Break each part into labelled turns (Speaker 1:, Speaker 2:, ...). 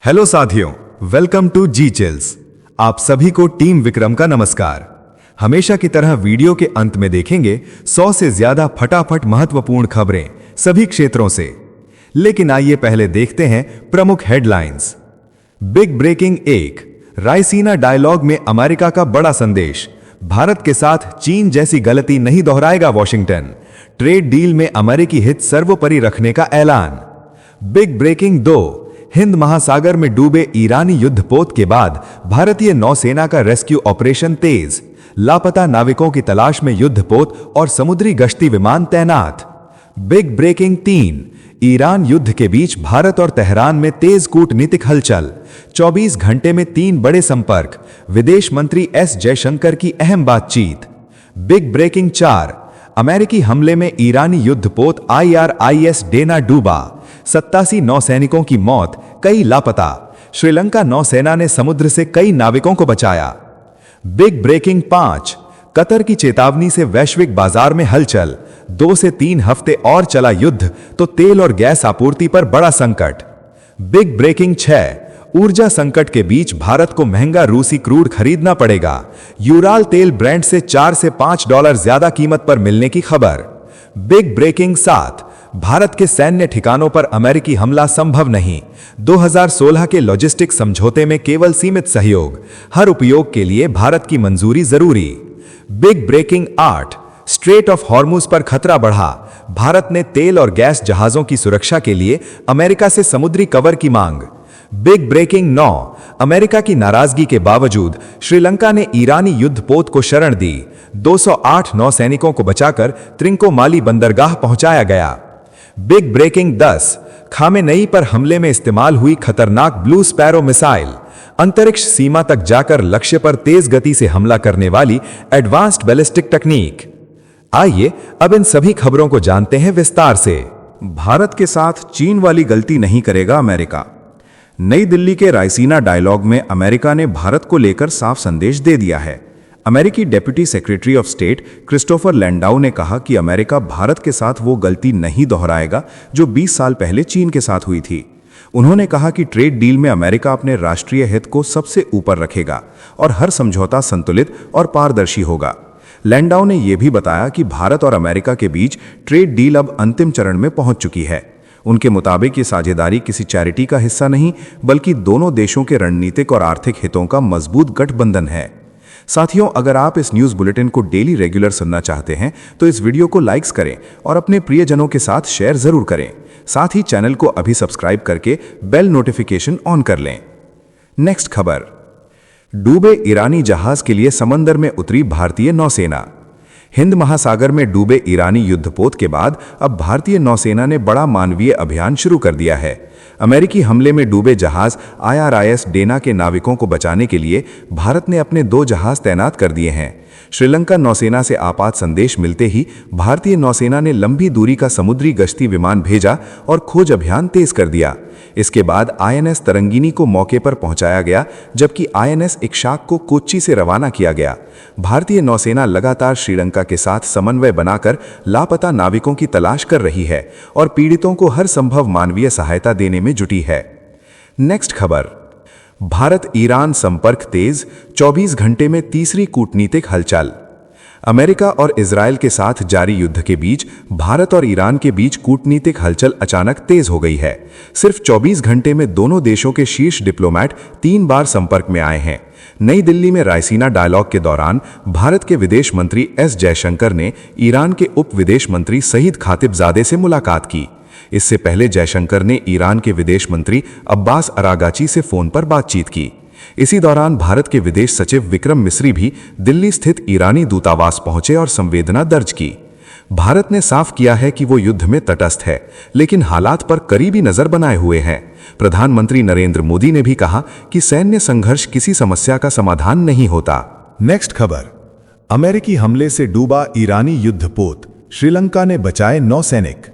Speaker 1: Hello साथियों, welcome to ji chills. आप सभी को टीम विक्रम का नमस्कार। हमेशा की तरह वीडियो के अंत में देखेंगे 100 से ज्यादा फटाफट महत्वपूर्ण खबरें सभी क्षेत्रों से। लेकिन आइए पहले देखते हैं प्रमुख headlines. Big breaking 1, Raisina dialogue में अमेरिका का बड़ा संदेश। भारत के साथ चीन जैसी गलती नहीं दोहराएगा वॉशिंगटन। ट्रेड डील में अमेरिकी हित सर्वोपरि रखने का ऐलान। बिग ब्रेकिंग 2, हिंद महासागर में डूबे ईरानी युद्धपोत के बाद भारतीय नौसेना का रेस्क्यू ऑपरेशन तेज। लापता नाविकों की तलाश में युद्धपोत और समुद्री गश्ती विमान तैनात। बिग ब्रेकिंग 3, ईरान युद्ध के बीच भारत और तेहरान में तेज कूटनीतिक हलचल। 24 घंटे में 3 बड़े संपर्क। विदेश मंत्री एस जयशंकर की अहम बातचीत। बिग ब्रेकिंग 4, अमेरिकी हमले में ईरानी युद्धपोत IRIS डेना डूबा। 87 नौसैनिकों की मौत, कई लापता। श्रीलंका नौसेना ने समुद्र से कई नाविकों को बचाया। बिग ब्रेकिंग 5, कतर की चेतावनी से वैश्विक बाजार में हलचल। 2 से 3 हफ्ते और चला युद्ध तो तेल और गैस आपूर्ति पर बड़ा संकट। बिग ब्रेकिंग 6, ऊर्जा संकट के बीच भारत को महंगा रूसी क्रूड खरीदना पड़ेगा। यूराल तेल ब्रेंट से $4 से $5 ज्यादा कीमत पर मिलने की खबर। बिग ब्रेकिंग 7, भारत के सैन्य ठिकानों पर अमेरिकी हमला संभव नहीं। 2016 के लॉजिस्टिक समझौते में केवल सीमित सहयोग, हर उपयोग के लिए भारत की मंजूरी जरूरी। Big breaking 8, strait of Hormuz पर खतरा बढ़ा। भारत ने तेल और गैस जहाजों की सुरक्षा के लिए अमेरिका से समुद्री कवर की मांग। बिग ब्रेकिंग 9, अमेरिका की नाराजगी के बावजूद श्रीलंका ने ईरानी युद्धपोत को शरण दी। 208 नौसैनिकों को बचाकर त्रिंकोमाली बंदरगाह पहुंचाया गया। बिग ब्रेकिंग 10, खामेनेई पर हमले में इस्तेमाल हुई खतरनाक ब्लू स्पैरो मिसाइल। अंतरिक्ष सीमा तक जाकर लक्ष्य पर तेज गति से हमला करने वाली एडवांस्ड बैलिस्टिक टेक्निक। आइए अब इन सभी खबरों को जानते हैं विस्तार से।
Speaker 2: भारत के साथ चीन वाली गलती नहीं करेगा अमेरिका। नई दिल्ली के रायसीना डायलॉग में अमेरिका ने भारत को लेकर साफ संदेश दे दिया है। अमेरिकी deputy secretary of state Christopher Landau ने कहा कि अमेरिका भारत के साथ वो गलती नहीं दोहराएगा जो 20 साल पहले चीन के साथ हुई थी। उन्होंने कहा कि ट्रेड डील में अमेरिका अपने राष्ट्रीय हित को सबसे ऊपर रखेगा और हर समझौता संतुलित और पारदर्शी होगा। लैंडाउ ने यह भी बताया कि भारत और अमेरिका के बीच ट्रेड डील अब अंतिम चरण में पहुंच चुकी है। उनके मुताबिक ये साझेदारी किसी चैरिटी का हिस्सा नहीं, बल्कि दोनों देशों के रणनीतिक और आर्थिक हितों का मजबूत गठबंधन है। साथियों, अगर आप इस न्यूज़ बुलेटिन को डेली रेगुलर सुनना चाहते हैं तो इस वीडियो को लाइक्स करें और अपने प्रियजनों के साथ शेयर जरूर करें। साथ ही चैनल को अभी सब्सक्राइब करके बेल नोटिफिकेशन ऑन कर लें। नेक्स्ट खबर, डूबे ईरानी जहाज के लिए समंदर में उतरी भारतीय नौसेना। हिंद महासागर में डूबे ईरानी युद्धपोत के बाद अब भारतीय नौसेना ने बड़ा मानवीय अभियान शुरू कर दिया है। अमेरिकी हमले में डूबे जहाज IRIS डेना के नाविकों को बचाने के लिए भारत ने अपने 2 जहाज तैनात कर दिए हैं। श्रीलंका नौसेना से आपात संदेश मिलते ही भारतीय नौसेना ने लंबी दूरी का समुद्री गश्ती विमान भेजा और खोज अभियान तेज कर दिया। इसके बाद INS तरंगिनी को मौके पर पहुंचाया गया, जबकि INS इक्शाक को कोच्चि से रवाना किया गया। भारतीय नौसेना लगातार श्रीलंका के साथ समन्वय बनाकर लापता नाविकों की तलाश कर रही है और पीड़ितों को हर संभव मानवीय सहायता देने में जुटी है। नेक्स्ट खबर, भारत ईरान संपर्क तेज, 24 घंटे में तीसरी कूटनीतिक हलचल। अमेरिका और इजरायल के साथ जारी युद्ध के बीच भारत और ईरान के बीच कूटनीतिक हलचल अचानक तेज हो गई है। सिर्फ 24 घंटे में दोनों देशों के शीर्ष डिप्लोमेट 3 बार संपर्क में आए हैं। नई दिल्ली में रायसीना डायलॉग के दौरान भारत के विदेश मंत्री एस जयशंकर ने ईरान के उप विदेश मंत्री सईद खातिबजादे से मुलाकात की। इससे पहले जयशंकर ने ईरान के विदेश मंत्री अब्बास अरागाची से फोन पर बातचीत की। इसी दौरान भारत के विदेश सचिव विक्रम मिस्री भी दिल्ली स्थित ईरानी दूतावास पहुंचे और संवेदना दर्ज की। भारत ने साफ किया है कि वो युद्ध में तटस्थ है, लेकिन हालात पर करीबी नजर बनाए हुए हैं। प्रधानमंत्री नरेंद्र मोदी ने भी कहा कि सैन्य संघर्ष किसी समस्या का समाधान नहीं होता।
Speaker 1: नेक्स्ट खबर, अमेरिकी हमले से डूबा ईरानी युद्धपोत, श्रीलंका ने बचाए 9 सैनिक।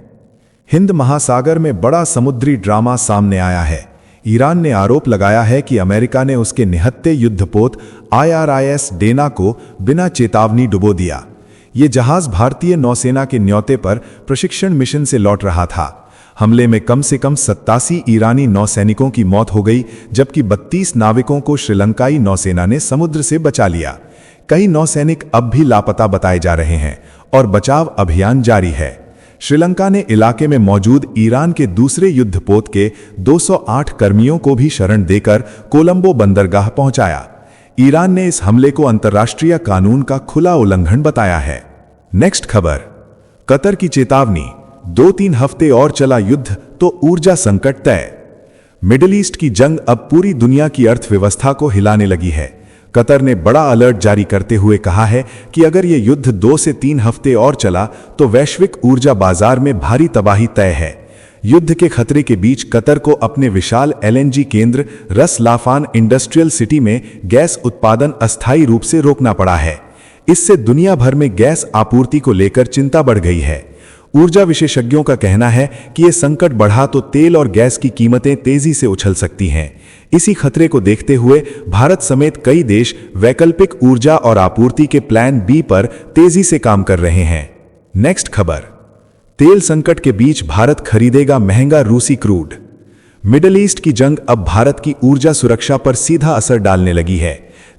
Speaker 1: हिंद महासागर में बड़ा समुद्री ड्रामा सामने आया है। ईरान ने आरोप लगाया है कि अमेरिका ने उसके निहत्थे युद्धपोत IRIS डेना को बिना चेतावनी डुबो दिया। ये जहाज भारतीय नौसेना के न्योते पर प्रशिक्षण मिशन से लौट रहा था। हमले में कम से कम 87 ईरानी नौसैनिकों की मौत हो गई, जबकि 32 नाविकों को श्रीलंकाई नौसेना ने समुद्र से बचा लिया। कई नौसैनिक अब भी लापता बताए जा रहे हैं और बचाव अभियान जारी है। श्रीलंका ने इलाके में मौजूद ईरान के दूसरे युद्धपोत के 208 कर्मियों को भी शरण देकर कोलंबो बंदरगाह पहुंचाया। ईरान ने इस हमले को अंतर्राष्ट्रीय कानून का खुला उल्लंघन बताया है। नेक्स्ट खबर, कतर की चेतावनी, 2-3 हफ्ते और चला युद्ध तो ऊर्जा संकट तय। मिडिल ईस्ट की जंग अब पूरी दुनिया की अर्थव्यवस्था को हिलाने लगी है। कतर ने बड़ा अलर्ट जारी करते हुए कहा है कि अगर यह युद्ध 2 से 3 हफ्ते और चला तो वैश्विक ऊर्जा बाजार में भारी तबाही तय है। युद्ध के खतरे के बीच कतर को अपने विशाल एलएनजी केंद्र रस लाफान इंडस्ट्रियल सिटी में गैस उत्पादन अस्थायी रूप से रोकना पड़ा है। इससे दुनिया भर में गैस आपूर्ति को लेकर चिंता बढ़ गई है। ऊर्जा विशेषज्ञों का कहना है कि यह संकट बढ़ा तो तेल और गैस की कीमतें तेजी से उछल सकती हैं। इसी खतरे को देखते हुए भारत समेत कई देश वैकल्पिक ऊर्जा और आपूर्ति के प्लान बी पर तेजी से काम कर रहे हैं। नेक्स्ट खबर, तेल संकट के बीच भारत खरीदेगा महंगा रूसी क्रूड। मिडिल ईस्ट की जंग अब भारत की ऊर्जा सुरक्षा पर सीधा असर डालने लगी है।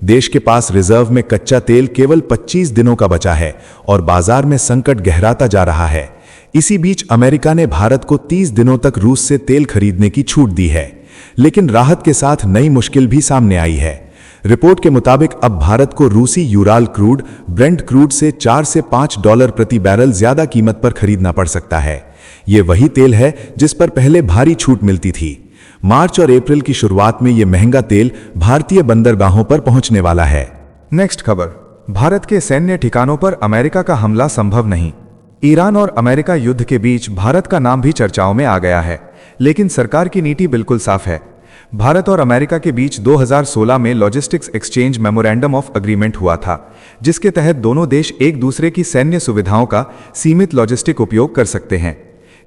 Speaker 1: देश के पास रिजर्व में कच्चा तेल केवल 25 दिनों का बचा है और बाजार में संकट गहराता जा रहा है। इसी बीच अमेरिका ने भारत को 30 दिनों तक रूस से तेल खरीदने की छूट दी है, लेकिन राहत के साथ नई मुश्किल भी सामने आई है। रिपोर्ट के मुताबिक अब भारत को रूसी यूराल क्रूड ब्रेंट क्रूड से 4 से $5 प्रति बैरल ज्यादा कीमत पर खरीदना पड़ सकता है। ये वही तेल है जिस पर पहले भारी छूट मिलती थी। मार्च और अप्रैल की शुरुआत में यह महंगा तेल भारतीय बंदरगाहों पर पहुंचने वाला है।
Speaker 2: नेक्स्ट खबर, भारत के सैन्य ठिकानों पर अमेरिका का हमला संभव नहीं। ईरान और अमेरिका युद्ध के बीच भारत का नाम भी चर्चाओं में आ गया है, लेकिन सरकार की नीति बिल्कुल साफ है। भारत और अमेरिका के बीच 2016 में logistics exchange memorandum of agreement हुआ था, जिसके तहत दोनों देश एक दूसरे की सैन्य सुविधाओं का सीमित लॉजिस्टिक उपयोग कर सकते हैं।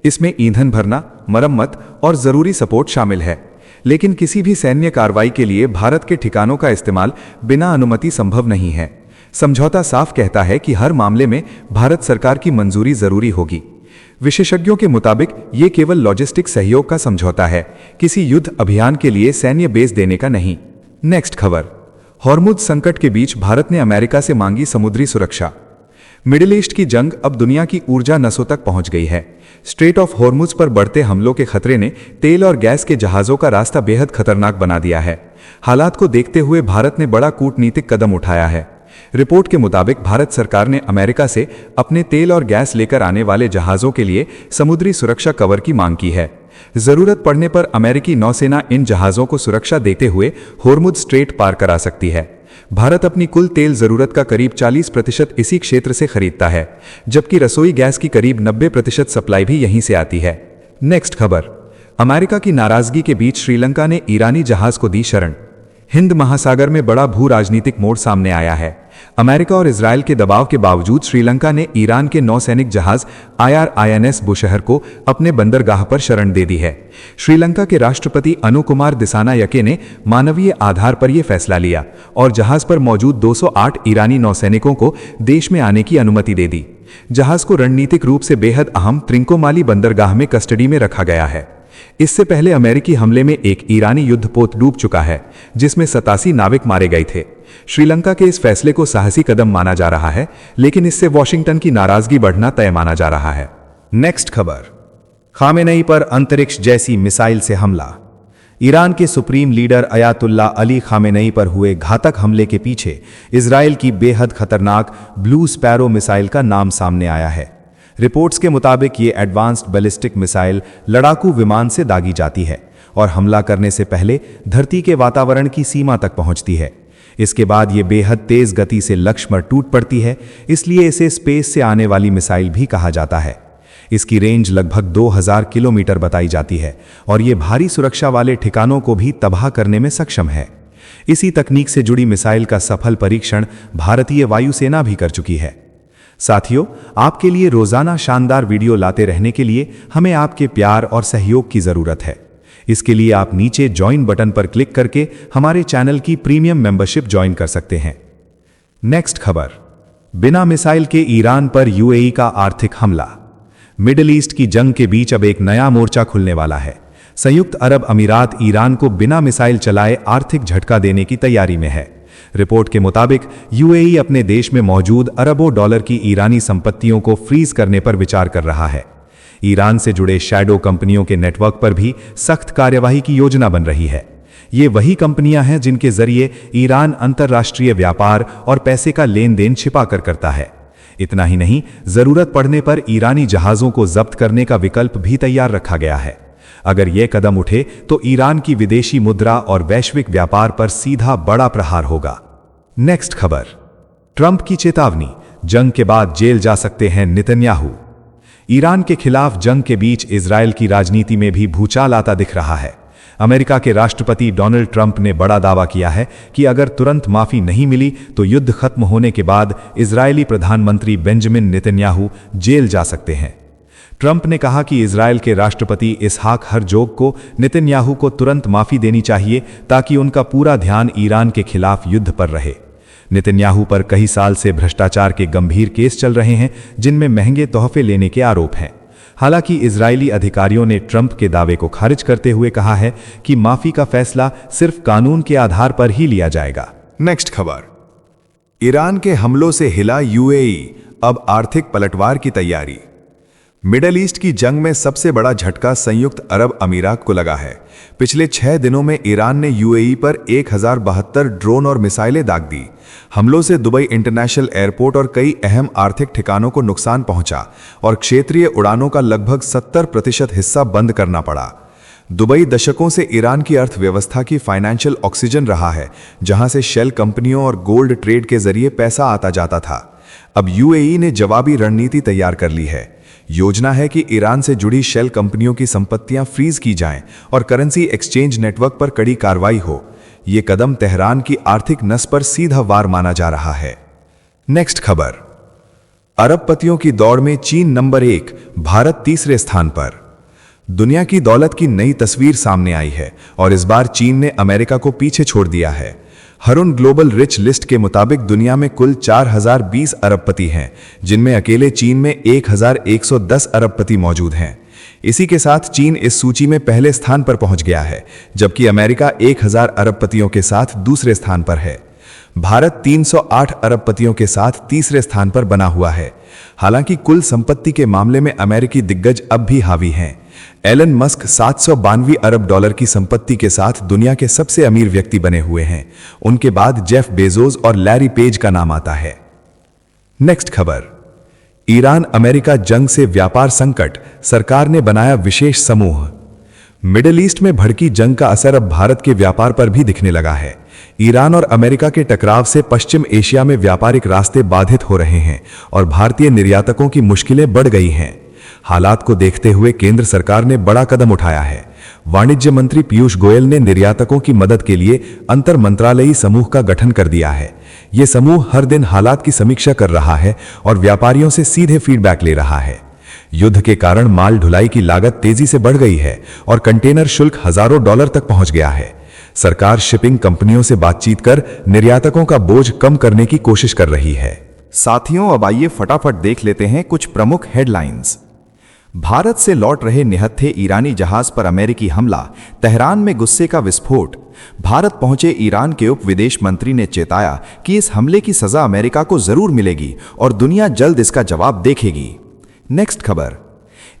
Speaker 2: इसमें ईंधन भरना, मरम्मत और जरूरी सपोर्ट शामिल है, लेकिन किसी भी सैन्य कार्रवाई के लिए भारत के ठिकानों का इस्तेमाल बिना अनुमति संभव नहीं है। समझौता साफ कहता है कि हर मामले में भारत सरकार की मंजूरी जरूरी होगी। विशेषज्ञों के मुताबिक ये केवल लॉजिस्टिक सहयोग का समझौता है, किसी युद्ध अभियान के लिए सैन्य बेस देने का नहीं। नेक्स्ट खबर, हॉर्मुज संकट के बीच भारत ने अमेरिका से मांगी समुद्री सुरक्षा। मिडिल ईस्ट की जंग अब दुनिया की ऊर्जा नसों तक पहुंच गई है। स्ट्रेट ऑफ हॉर्मुज पर बढ़ते हमलों के खतरे ने तेल और गैस के जहाजों का रास्ता बेहद खतरनाक बना दिया है। हालात को देखते हुए भारत ने बड़ा कूटनीतिक कदम उठाया है। रिपोर्ट के मुताबिक भारत सरकार ने अमेरिका से अपने तेल और गैस लेकर आने वाले जहाजों के लिए समुद्री सुरक्षा कवर की मांग की है। जरूरत पड़ने पर अमेरिकी नौसेना इन जहाजों को सुरक्षा देते हुए हॉर्मुज स्ट्रेट पार करा सकती है। भारत अपनी कुल तेल जरूरत का करीब 40% इसी क्षेत्र से खरीदता है, जबकि रसोई गैस की करीब 90% सप्लाई भी यहीं से आती है। नेक्स्ट खबर, अमेरिका की नाराजगी के बीच श्रीलंका ने ईरानी जहाज को दी शरण। हिंद महासागर में बड़ा भू राजनीतिक मोड़ सामने आया है। अमेरिका और इजरायल के दबाव के बावजूद श्रीलंका ने ईरान के नौसैनिक जहाज INS बुशहर को अपने बंदरगाह पर शरण दे दी है। श्रीलंका के राष्ट्रपति अनुकुमार दिसानायके ने मानवीय आधार पर यह फैसला लिया और जहाज पर मौजूद 208 ईरानी नौसैनिकों को देश में आने की अनुमति दे दी। जहाज को रणनीतिक रूप से बेहद अहम त्रिंकोमाली बंदरगाह में कस्टडी में रखा गया है। इससे पहले अमेरिकी हमले में एक ईरानी युद्धपोत डूब चुका है, जिसमें 87 नाविक मारे गए थे। श्रीलंका के इस फैसले को साहसी कदम माना जा रहा है, लेकिन इससे वॉशिंगटन की नाराजगी बढ़ना तय माना जा रहा है।
Speaker 1: नेक्स्ट खबर, खामेनेई पर अंतरिक्ष जैसी मिसाइल से हमला। ईरान के supreme leader Ayatollah Ali Khamenei पर हुए घातक हमले के पीछे इजरायल की बेहद खतरनाक ब्लू स्पैरो मिसाइल का नाम सामने आया है। रिपोर्ट्स के मुताबिक ये एडवांस्ड बैलिस्टिक मिसाइल लड़ाकू विमान से दागी जाती है और हमला करने से पहले धरती के वातावरण की सीमा तक पहुंचती है। इसके बाद ये बेहद तेज गति से लक्ष्य पर टूट पड़ती है, इसलिए इसे स्पेस से आने वाली मिसाइल भी कहा जाता है। इसकी रेंज लगभग 2000 किलोमीटर बताई जाती है और ये भारी सुरक्षा वाले ठिकानों को भी तबाह करने में सक्षम है। इसी तकनीक से जुड़ी मिसाइल का सफल परीक्षण भारतीय वायुसेना भी कर चुकी है। साथियों, आपके लिए रोजाना शानदार वीडियो लाते रहने के लिए हमें आपके प्यार और सहयोग की जरूरत है। इसके लिए आप नीचे ज्वाइन बटन पर क्लिक करके हमारे चैनल की प्रीमियम मेंबरशिप ज्वाइन कर सकते हैं। नेक्स्ट खबर, बिना मिसाइल के ईरान पर यूएई का आर्थिक हमला।
Speaker 2: मिडिल ईस्ट की जंग के बीच अब एक नया मोर्चा खुलने वाला है। संयुक्त अरब अमीरात ईरान को बिना मिसाइल चलाए आर्थिक झटका देने की तैयारी में है। रिपोर्ट के मुताबिक यूएई अपने देश में मौजूद अरबों डॉलर की ईरानी संपत्तियों को फ्रीज करने पर विचार कर रहा है। ईरान से जुड़े शैडो कंपनियों के नेटवर्क पर भी सख्त कार्यवाही की योजना बन रही है। ये वही कंपनियां हैं जिनके जरिए ईरान अंतर्राष्ट्रीय व्यापार और पैसे का लेन देन छिपा कर करता है। इतना ही नहीं, जरूरत पड़ने पर ईरानी जहाजों को जब्त करने का विकल्प भी तैयार रखा गया है। अगर यह कदम उठे तो ईरान की विदेशी मुद्रा और वैश्विक व्यापार पर सीधा बड़ा प्रहार होगा। नेक्स्ट खबर, ट्रंप की चेतावनी, जंग के बाद जेल जा सकते हैं नेतन्याहू। ईरान के खिलाफ जंग के बीच इजरायल की राजनीति में भी भूचाल आता दिख रहा है। अमेरिका के राष्ट्रपति डोनाल्ड ट्रंप ने बड़ा दावा किया है कि अगर तुरंत माफी नहीं मिली तो युद्ध खत्म होने के बाद इजरायली प्रधानमंत्री बेंजामिन नेतन्याहू जेल जा सकते हैं। ट्रंप ने कहा कि इजरायल के राष्ट्रपति इसहाक हरजोग को नेतन्याहू को तुरंत माफी देनी चाहिए ताकि उनका पूरा ध्यान ईरान के खिलाफ युद्ध पर रहे। नेतन्याहू पर कई साल से भ्रष्टाचार के गंभीर केस चल रहे हैं, जिनमें महंगे तोहफे लेने के आरोप हैं। हालांकि इजरायली अधिकारियों ने ट्रंप के दावे को खारिज करते हुए कहा है कि माफी का फैसला सिर्फ कानून के आधार पर ही लिया जाएगा।
Speaker 1: नेक्स्ट खबर, ईरान के हमलों से हिला यूएई, अब आर्थिक पलटवार की तैयारी। मिडल ईस्ट की जंग में सबसे बड़ा झटका संयुक्त अरब अमीरात को लगा है। पिछले 6 दिनों में ईरान ने यूएई पर 1072 ड्रोन और मिसाइलें दाग दी। हमलों से दुबई इंटरनेशनल एयरपोर्ट और कई अहम आर्थिक ठिकानों को नुकसान पहुंचा और क्षेत्रीय उड़ानों का लगभग 70% हिस्सा बंद करना पड़ा। दुबई दशकों से ईरान की अर्थव्यवस्था की फाइनेंशियल ऑक्सीजन रहा है, जहां से शेल कंपनियों और गोल्ड ट्रेड के जरिए पैसा आता जाता था। अब यूएई ने जवाबी रणनीति तैयार कर ली है। योजना है कि ईरान से जुड़ी शेल कंपनियों की संपत्तियां फ्रीज की जाएं और करेंसी एक्सचेंज नेटवर्क पर कड़ी कार्रवाई हो। यह कदम तेहरान की आर्थिक नस पर सीधा वार माना जा रहा है। नेक्स्ट खबर, अरबपतियों की दौड़ में चीन नंबर 1, भारत तीसरे स्थान पर। दुनिया की दौलत की नई तस्वीर सामने आई है और इस बार चीन ने अमेरिका को पीछे छोड़ दिया है। हरुन ग्लोबल रिच लिस्ट के मुताबिक दुनिया में कुल 4020 अरबपति हैं, जिनमें अकेले चीन में 1110 अरबपति मौजूद हैं। इसी के साथ चीन इस सूची में पहले स्थान पर पहुंच गया है, जबकि अमेरिका 1000 अरबपतियों के साथ दूसरे स्थान पर है। भारत 308 अरबपतियों के साथ तीसरे स्थान पर बना हुआ है। हालांकि कुल संपत्ति के मामले में अमेरिकी दिग्गज अब भी हावी हैं। एलन मस्क 792 अरब डॉलर की संपत्ति के साथ दुनिया के सबसे अमीर व्यक्ति बने हुए हैं। उनके बाद जेफ बेजोस और लैरी पेज का नाम आता है। नेक्स्ट खबर, ईरान अमेरिका जंग से व्यापार संकट, सरकार ने बनाया विशेष समूह। मिडिल ईस्ट में भड़की जंग का असर अब भारत के व्यापार पर भी दिखने लगा है। ईरान और अमेरिका के टकराव से पश्चिम एशिया में व्यापारिक रास्ते बाधित हो रहे हैं और भारतीय निर्यातकों की मुश्किलें बढ़ गई हैं। हालात को देखते हुए केंद्र सरकार ने बड़ा कदम उठाया है। वाणिज्य मंत्री पीयूष गोयल ने निर्यातकों की मदद के लिए अंतर मंत्रालयी समूह का गठन कर दिया है। यह समूह हर दिन हालात की समीक्षा कर रहा है और व्यापारियों से सीधे फीडबैक ले रहा है। युद्ध के कारण माल ढुलाई की लागत तेजी से बढ़ गई है और कंटेनर शुल्क हजारों डॉलर तक पहुंच गया है। सरकार शिपिंग कंपनियों से बातचीत कर निर्यातकों का बोझ कम करने की कोशिश कर रही है।
Speaker 2: साथियों, अब आइए फटाफट देख लेते हैं कुछ प्रमुख हेडलाइंस। भारत से लौट रहे निहत्थे ईरानी जहाज पर अमेरिकी हमला, तेहरान में गुस्से का विस्फोट। भारत पहुंचे ईरान के उप विदेश मंत्री ने चेताया कि इस हमले की सजा अमेरिका को जरूर मिलेगी और दुनिया जल्द इसका जवाब देखेगी। नेक्स्ट खबर,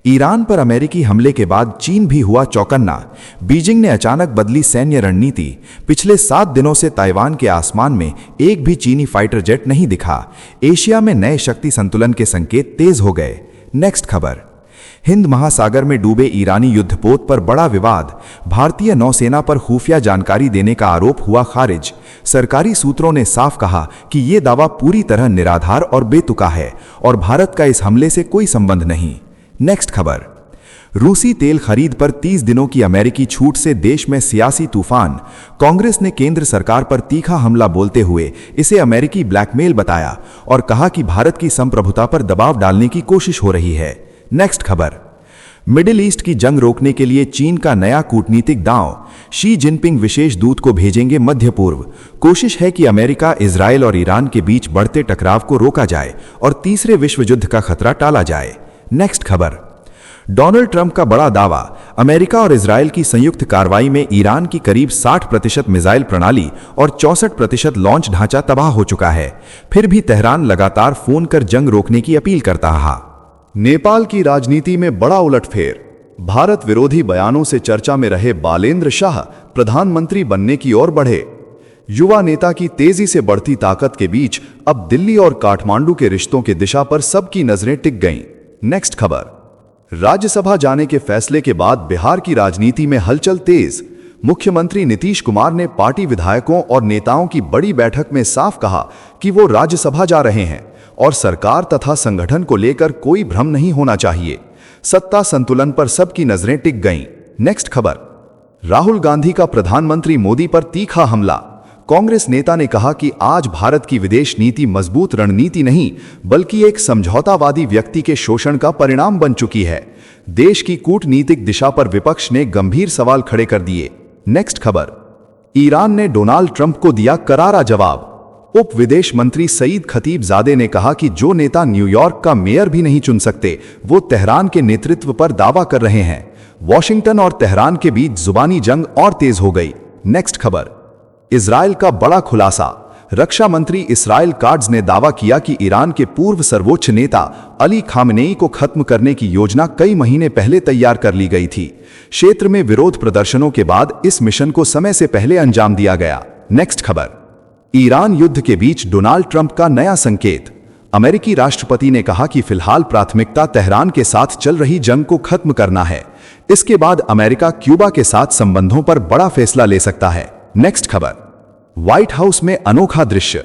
Speaker 2: ईरान पर अमेरिकी हमले के बाद चीन भी हुआ चौकन्ना। बीजिंग ने अचानक बदली सैन्य रणनीति। पिछले 7 दिनों से ताइवान के आसमान में एक भी चीनी फाइटर जेट नहीं दिखा। एशिया में नए शक्ति संतुलन के संकेत तेज हो गए। नेक्स्ट खबर, हिंद महासागर में डूबे ईरानी युद्धपोत पर बड़ा विवाद। भारतीय नौसेना पर खुफिया जानकारी देने का आरोप हुआ खारिज। सरकारी सूत्रों ने साफ कहा कि यह दावा पूरी तरह निराधार और बेतुका है और भारत का इस हमले से कोई संबंध नहीं। नेक्स्ट खबर, रूसी तेल खरीद पर 30 दिनों की अमेरिकी छूट से देश में सियासी तूफान। कांग्रेस ने केंद्र सरकार पर तीखा हमला बोलते हुए इसे अमेरिकी ब्लैकमेल बताया और कहा कि भारत की संप्रभुता पर दबाव डालने की कोशिश हो रही है। नेक्स्ट खबर, मिडिल ईस्ट की जंग रोकने के लिए चीन का नया कूटनीतिक दांव। शी जिनपिंग विशेष दूत को भेजेंगे मध्य पूर्व। कोशिश है कि अमेरिका, इजरायल और ईरान के बीच बढ़ते टकराव को रोका जाए और तीसरे विश्व युद्ध का खतरा टाला जाए। नेक्स्ट खबर, डोनाल्ड ट्रंप का बड़ा दावा, अमेरिका और इजरायल की संयुक्त कार्रवाई में ईरान की करीब 60% मिसाइल प्रणाली और 64% लॉन्च ढांचा तबाह हो चुका है। फिर भी तेहरान लगातार फोन कर जंग रोकने की अपील करता रहा।
Speaker 1: नेपाल की राजनीति में बड़ा उलटफेर। भारत विरोधी बयानों से चर्चा में रहे बालेंद्र शाह प्रधानमंत्री बनने की ओर बढ़े। युवा नेता की तेजी से बढ़ती ताकत के बीच अब दिल्ली और काठमांडू के रिश्तों की दिशा पर सबकी नजरें टिक गईं। नेक्स्ट खबर। राज्यसभा जाने के फैसले के बाद बिहार की राजनीति में हलचल तेज। मुख्यमंत्री नीतीश कुमार ने पार्टी विधायकों और नेताओं की बड़ी बैठक में साफ कहा कि वो राज्यसभा जा रहे हैं और सरकार तथा संगठन को लेकर कोई भ्रम नहीं होना चाहिए। सत्ता संतुलन पर सबकी नजरें टिक गईं। नेक्स्ट खबर। राहुल गांधी का प्रधानमंत्री मोदी पर तीखा हमला। कांग्रेस नेता ने कहा कि आज भारत की विदेश नीति मजबूत रणनीति नहीं बल्कि एक समझौतावादी व्यक्ति के शोषण का परिणाम बन चुकी है। देश की कूटनीतिक दिशा पर विपक्ष ने गंभीर सवाल खड़े कर दिए। नेक्स्ट खबर। ईरान ने डोनाल्ड ट्रंप को दिया करारा जवाब। उप विदेश मंत्री सईद खतीबजादे ने कहा कि जो नेता न्यूयॉर्क का मेयर भी नहीं चुन सकते वो तेहरान के नेतृत्व पर दावा कर रहे हैं। वॉशिंगटन और तेहरान के बीच जुबानी जंग और तेज हो गई। नेक्स्ट खबर। इजरायल का बड़ा खुलासा। रक्षा मंत्री इसराइल काट्ज ने दावा किया कि ईरान के पूर्व सर्वोच्च नेता अली खामनेई को खत्म करने की योजना कई महीने पहले तैयार कर ली गई थी। क्षेत्र में विरोध प्रदर्शनों के बाद इस मिशन को समय से पहले अंजाम दिया गया। नेक्स्ट खबर। ईरान युद्ध के बीच डोनाल्ड ट्रंप का नया संकेत। अमेरिकी राष्ट्रपति ने कहा कि फिलहाल प्राथमिकता तेहरान के साथ चल रही जंग को खत्म करना है। इसके बाद अमेरिका क्यूबा के साथ संबंधों पर बड़ा फैसला ले सकता है। नेक्स्ट खबर। व्हाइट हाउस में अनोखा दृश्य।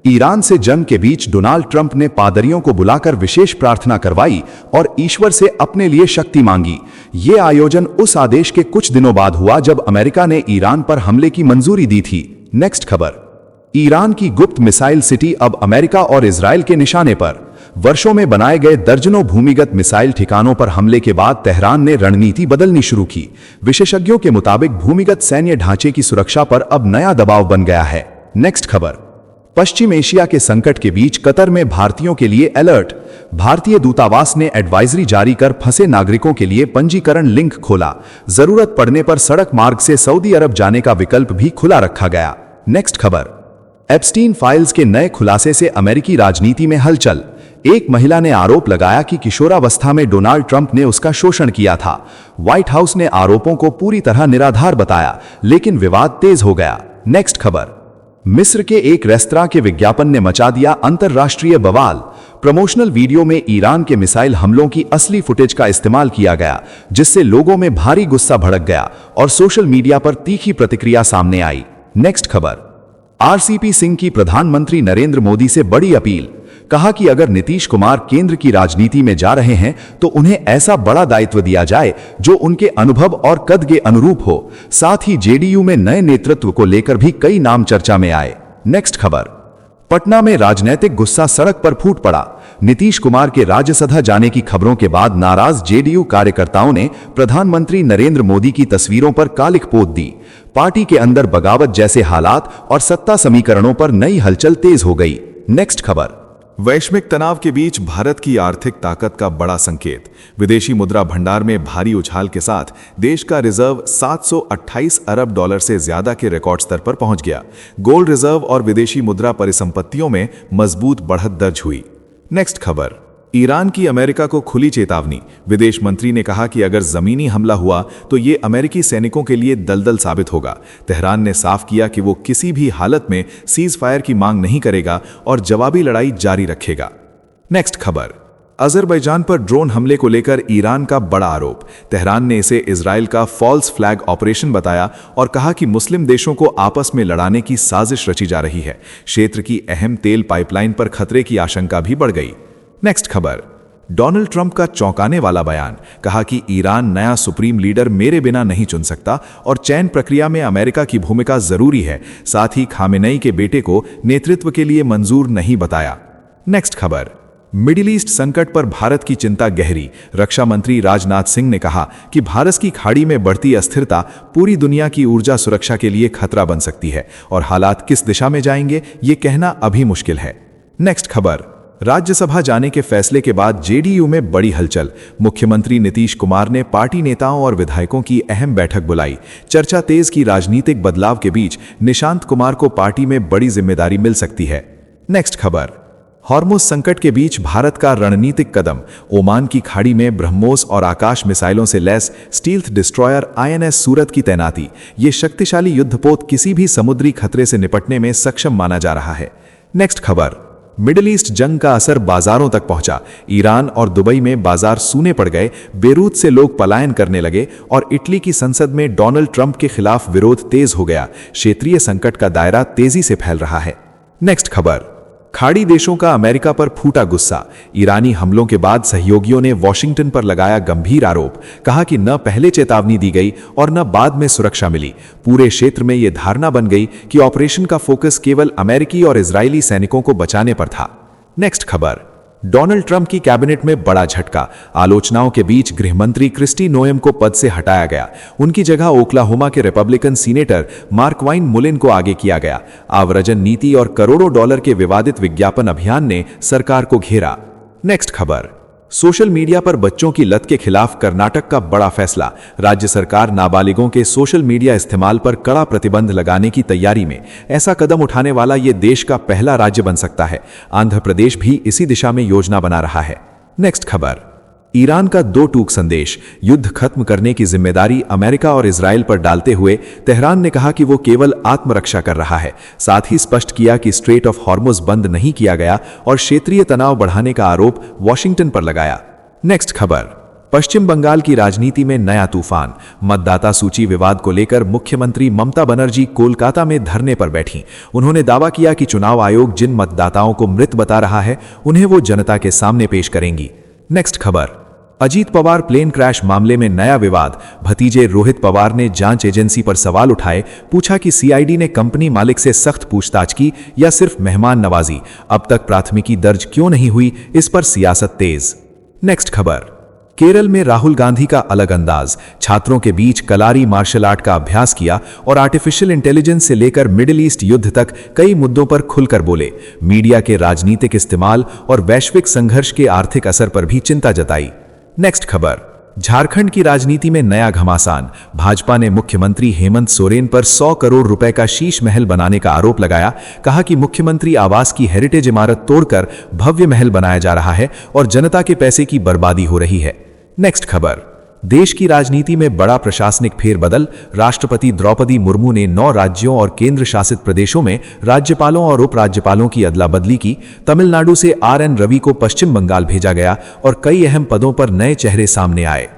Speaker 1: ईरान से जंग के बीच डोनाल्ड ट्रंप ने पादरियों को बुलाकर विशेष प्रार्थना करवाई और ईश्वर से अपने लिए शक्ति मांगी। ये आयोजन उस आदेश के कुछ दिनों बाद हुआ जब अमेरिका ने ईरान पर हमले की मंजूरी दी थी। नेक्स्ट खबर। ईरान की गुप्त मिसाइल सिटी अब अमेरिका और इजरायल के निशाने पर। वर्षों में बनाए गए दर्जनों भूमिगत मिसाइल ठिकानों पर हमले के बाद तेहरान ने रणनीति बदलनी शुरू की। विशेषज्ञों के मुताबिक भूमिगत सैन्य ढांचे की सुरक्षा पर अब नया दबाव बन गया है। नेक्स्ट खबर। पश्चिम एशिया के संकट के बीच कतर में भारतीयों के लिए अलर्ट। भारतीय दूतावास ने एडवाइजरी जारी कर फंसे नागरिकों के लिए पंजीकरण लिंक खोला। जरूरत पड़ने पर सड़क मार्ग से सऊदी अरब जाने का विकल्प भी खुला रखा गया। नेक्स्ट खबर। एप्स्टीन फाइल्स के नए खुलासे से अमेरिकी राजनीति में हलचल। एक महिला ने आरोप लगाया कि किशोरावस्था में डोनाल्ड ट्रंप ने उसका शोषण किया था। व्हाइट हाउस ने आरोपों को पूरी तरह निराधार बताया, लेकिन विवाद तेज हो गया। नेक्स्ट खबर। मिस्र के एक रेस्तरां के विज्ञापन ने मचा दिया अंतरराष्ट्रीय बवाल। प्रमोशनल वीडियो में ईरान के मिसाइल हमलों की असली फुटेज का इस्तेमाल किया गया, जिससे लोगों में भारी गुस्सा भड़क गया और सोशल मीडिया पर तीखी प्रतिक्रिया सामने आई। नेक्स्ट खबर। आरसीपी सिंह की प्रधानमंत्री नरेंद्र मोदी से बड़ी अपील। कहा कि अगर नीतीश कुमार केंद्र की राजनीति में जा रहे हैं तो उन्हें ऐसा बड़ा दायित्व दिया जाए जो उनके अनुभव और कद के अनुरूप हो। साथ ही जेडीयू में नए नेतृत्व को लेकर भी कई नाम चर्चा में आए। नेक्स्ट खबर। पटना में राजनीतिक गुस्सा सड़क पर फूट पड़ा। नीतीश कुमार के राज्यसभा जाने की खबरों के बाद नाराज जेडीयू कार्यकर्ताओं ने प्रधानमंत्री नरेंद्र मोदी की तस्वीरों पर कालिख पोत दी। पार्टी के अंदर बगावत जैसे हालात और सत्ता समीकरणों पर नई हलचल तेज हो गई। नेक्स्ट खबर।
Speaker 3: वैश्विक तनाव के बीच भारत की आर्थिक ताकत का बड़ा संकेत। विदेशी मुद्रा भंडार में भारी उछाल के साथ देश का रिजर्व 728 अरब डॉलर से ज्यादा के रिकॉर्ड स्तर पर पहुंच गया। गोल्ड रिजर्व और विदेशी मुद्रा परिसंपत्तियों में मजबूत बढ़त दर्ज हुई। नेक्स्ट खबर। ईरान की अमेरिका को खुली चेतावनी। विदेश मंत्री ने कहा कि अगर जमीनी हमला हुआ तो ये अमेरिकी सैनिकों के लिए दलदल साबित होगा। तेहरान ने साफ किया कि वो किसी भी हालत में सीज फायर की मांग नहीं करेगा और जवाबी लड़ाई जारी रखेगा। नेक्स्ट खबर। अजरबैजान पर ड्रोन हमले को लेकर ईरान का बड़ा आरोप। तेहरान ने इसे इजराइल का फॉल्स फ्लैग ऑपरेशन बताया और कहा कि मुस्लिम देशों को आपस में लड़ाने की साजिश रची जा रही है। क्षेत्र की अहम तेल पाइपलाइन पर खतरे की आशंका भी बढ़ गई। नेक्स्ट खबर। डोनाल्ड ट्रंप का चौंकाने वाला बयान। कहा कि ईरान नया सुप्रीम लीडर मेरे बिना नहीं चुन सकता और चयन प्रक्रिया में अमेरिका की भूमिका जरूरी है। साथ ही खामेनेई के बेटे को नेतृत्व के लिए मंजूर नहीं बताया। नेक्स्ट खबर। मिडिल ईस्ट संकट पर भारत की चिंता गहरी। रक्षा मंत्री राजनाथ सिंह ने कहा कि भारत की खाड़ी में बढ़ती अस्थिरता पूरी दुनिया की ऊर्जा सुरक्षा के लिए खतरा बन सकती है और हालात किस दिशा में जाएंगे ये कहना अभी मुश्किल है। नेक्स्ट खबर। राज्यसभा जाने के फैसले के बाद जेडीयू में बड़ी हलचल। मुख्यमंत्री नीतीश कुमार ने पार्टी नेताओं और विधायकों की अहम बैठक बुलाई। चर्चा तेज की राजनीतिक बदलाव के बीच निशांत कुमार को पार्टी में बड़ी जिम्मेदारी मिल सकती है। नेक्स्ट खबर, हॉर्मुज संकट के बीच भारत का रणनीतिक कदम। ओमान की खाड़ी में ब्रह्मोस और आकाश मिसाइलों से लैस स्टील्थ डिस्ट्रॉयर आईएनएस सूरत की तैनाती। ये शक्तिशाली युद्धपोत किसी भी समुद्री खतरे से निपटने में सक्षम माना जा रहा है। नेक्स्ट खबर, मिडिल ईस्ट जंग का असर बाजारों तक पहुंचा। ईरान और दुबई में बाजार सूने पड़ गए, बेरूत से लोग पलायन करने लगे और इटली की संसद में डोनाल्ड ट्रंप के खिलाफ विरोध तेज हो गया। क्षेत्रीय संकट का दायरा तेजी से फैल रहा है। नेक्स्ट खबर, खाड़ी देशों का अमेरिका पर फूटा गुस्सा। ईरानी हमलों के बाद सहयोगियों ने वॉशिंगटन पर लगाया गंभीर आरोप। कहा कि न पहले चेतावनी दी गई और न बाद में सुरक्षा मिली। पूरे क्षेत्र में यह धारणा बन गई कि ऑपरेशन का फोकस केवल अमेरिकी और इजरायली सैनिकों को बचाने पर था। नेक्स्ट खबर, डोनाल्ड ट्रंप की कैबिनेट में बड़ा झटका। आलोचनाओं के बीच गृहमंत्री क्रिस्टी नोएम को पद से हटाया गया। उनकी जगह ओक्लाहोमा के रिपब्लिकन सीनेटर मार्कवाइन मुलिन को आगे किया गया। आव्रजन नीति और करोड़ों डॉलर के विवादित विज्ञापन अभियान ने सरकार को घेरा। नेक्स्ट खबर, सोशल मीडिया पर बच्चों की लत के खिलाफ कर्नाटक का बड़ा फैसला। राज्य सरकार नाबालिगों के सोशल मीडिया इस्तेमाल पर कड़ा प्रतिबंध लगाने की तैयारी में। ऐसा कदम उठाने वाला ये देश का पहला राज्य बन सकता है। आंध्र प्रदेश भी इसी दिशा में योजना बना रहा है। नेक्स्ट खबर, ईरान का दो टूक संदेश। युद्ध खत्म करने की जिम्मेदारी अमेरिका और इजराइल पर डालते हुए तेहरान ने कहा कि वो केवल आत्मरक्षा कर रहा है। साथ ही स्पष्ट किया कि स्ट्रेट ऑफ हॉर्मुज बंद नहीं किया गया और क्षेत्रीय तनाव बढ़ाने का आरोप वॉशिंगटन पर लगाया। नेक्स्ट खबर, पश्चिम बंगाल की राजनीति में नया तूफान। मतदाता सूची विवाद को लेकर मुख्यमंत्री ममता बनर्जी कोलकाता में धरने पर बैठी। उन्होंने दावा किया कि चुनाव आयोग जिन मतदाताओं को मृत बता रहा है उन्हें वो जनता के सामने पेश करेंगी। नेक्स्ट खबर, अजीत पवार प्लेन क्रैश मामले में नया विवाद। भतीजे रोहित पवार ने जांच एजेंसी पर सवाल उठाए। पूछा कि सीआईडी ने कंपनी मालिक से सख्त पूछताछ की या सिर्फ मेहमान नवाजी। अब तक प्राथमिकी दर्ज क्यों नहीं हुई, इस पर सियासत तेज। नेक्स्ट खबर, केरल में राहुल गांधी का अलग अंदाज। छात्रों के बीच कलारी मार्शल आर्ट का अभ्यास किया और आर्टिफिशियल इंटेलिजेंस से लेकर मिडिल ईस्ट युद्ध तक कई मुद्दों पर खुलकर बोले। मीडिया के राजनीतिक इस्तेमाल और वैश्विक संघर्ष के आर्थिक असर पर भी चिंता जताई। नेक्स्ट खबर, झारखंड की राजनीति में नया घमासान। भाजपा ने मुख्यमंत्री हेमंत सोरेन पर 100 करोड़ रुपए का शीश महल बनाने का आरोप लगाया। कहा कि मुख्यमंत्री आवास की हेरिटेज इमारत तोड़कर भव्य महल बनाया जा रहा है और जनता के पैसे की बर्बादी हो रही है। नेक्स्ट खबर, देश की राजनीति में बड़ा प्रशासनिक फेरबदल। राष्ट्रपति द्रौपदी मुर्मू ने 9 राज्यों और केंद्र शासित प्रदेशों में राज्यपालों और उपराज्यपालों की अदला बदली की। तमिलनाडु से आर.एन. रवि को पश्चिम बंगाल भेजा गया और कई अहम पदों पर नए चेहरे सामने आए।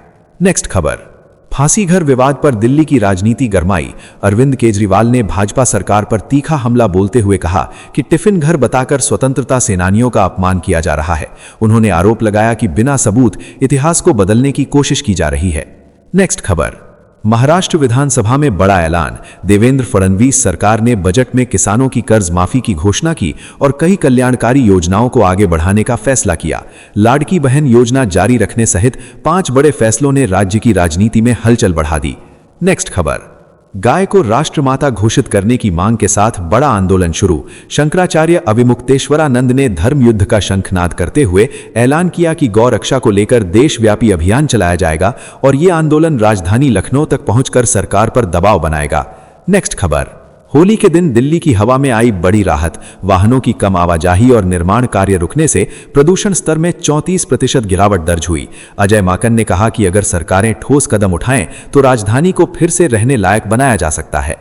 Speaker 3: नेक्स्ट खबर, फांसी घर विवाद पर दिल्ली की राजनीति गरमाई। अरविंद केजरीवाल ने भाजपा सरकार पर तीखा हमला बोलते हुए कहा कि टिफिन घर बताकर स्वतंत्रता सेनानियों का अपमान किया जा रहा है। उन्होंने आरोप लगाया कि बिना सबूत इतिहास को बदलने की कोशिश की जा रही है। नेक्स्ट खबर, महाराष्ट्र विधानसभा में बड़ा ऐलान। देवेंद्र फडणवीस सरकार ने बजट में किसानों की कर्ज माफी की घोषणा की और कई कल्याणकारी योजनाओं को आगे बढ़ाने का फैसला किया। लाड़की बहन योजना जारी रखने सहित 5 बड़े फैसलों ने राज्य की राजनीति में हलचल बढ़ा दी। नेक्स्ट खबर, गाय को राष्ट्रमाता घोषित करने की मांग के साथ बड़ा आंदोलन शुरू। शंकराचार्य अभिमुक्तेश्वरानंद ने धर्म युद्ध का शंखनाद करते हुए ऐलान किया कि गौ रक्षा को लेकर देशव्यापी अभियान चलाया जाएगा और ये आंदोलन राजधानी लखनऊ तक पहुंचकर सरकार पर दबाव बनाएगा। नेक्स्ट खबर, होली के दिन दिल्ली की हवा में आई बड़ी राहत। वाहनों की कम आवाजाही और निर्माण कार्य रुकने से प्रदूषण स्तर में 34% गिरावट दर्ज हुई। अजय माकन ने कहा कि अगर सरकारें ठोस कदम उठाएं तो राजधानी को फिर से रहने लायक बनाया जा सकता है।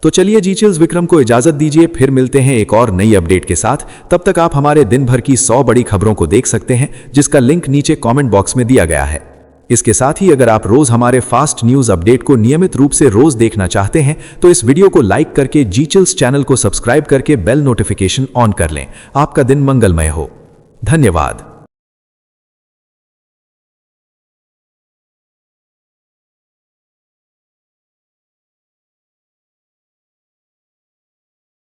Speaker 3: तो चलिए जीचेल्स विक्रम को इजाजत दीजिए, फिर मिलते हैं एक और नई अपडेट के साथ। तब तक आप हमारे दिन भर की 100 बड़ी खबरों को देख सकते हैं, जिसका लिंक नीचे कमेंट बॉक्स में दिया गया है। इसके साथ ही अगर आप रोज हमारे फास्ट न्यूज अपडेट को नियमित रूप से रोज देखना चाहते हैं तो इस वीडियो को लाइक करके जीचेल्स चैनल को सब्सक्राइब करके बेल नोटिफिकेशन ऑन कर लें। आपका दिन मंगलमय हो। धन्यवाद।